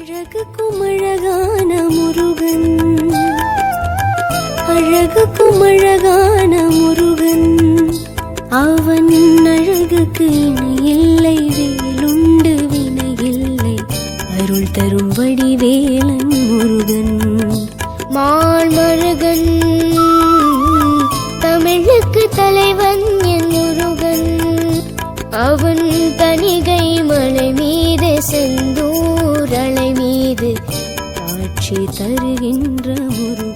அழகுக்கும் அழகான முருகன், அழகுக்கும் அழகான முருகன், அவன் அழகுக்கு இணையில்லை, வேலுண்டு வினையில்லை, அருள் தரும் வடிவேலன் முருகன். மால்மருகன் தமிழுக்கு தலைவன் என் முருகன், அவன் தணிகை மலை மீது செந்தூர் அலை மீது காட்சி தருகின்ற முருகன்.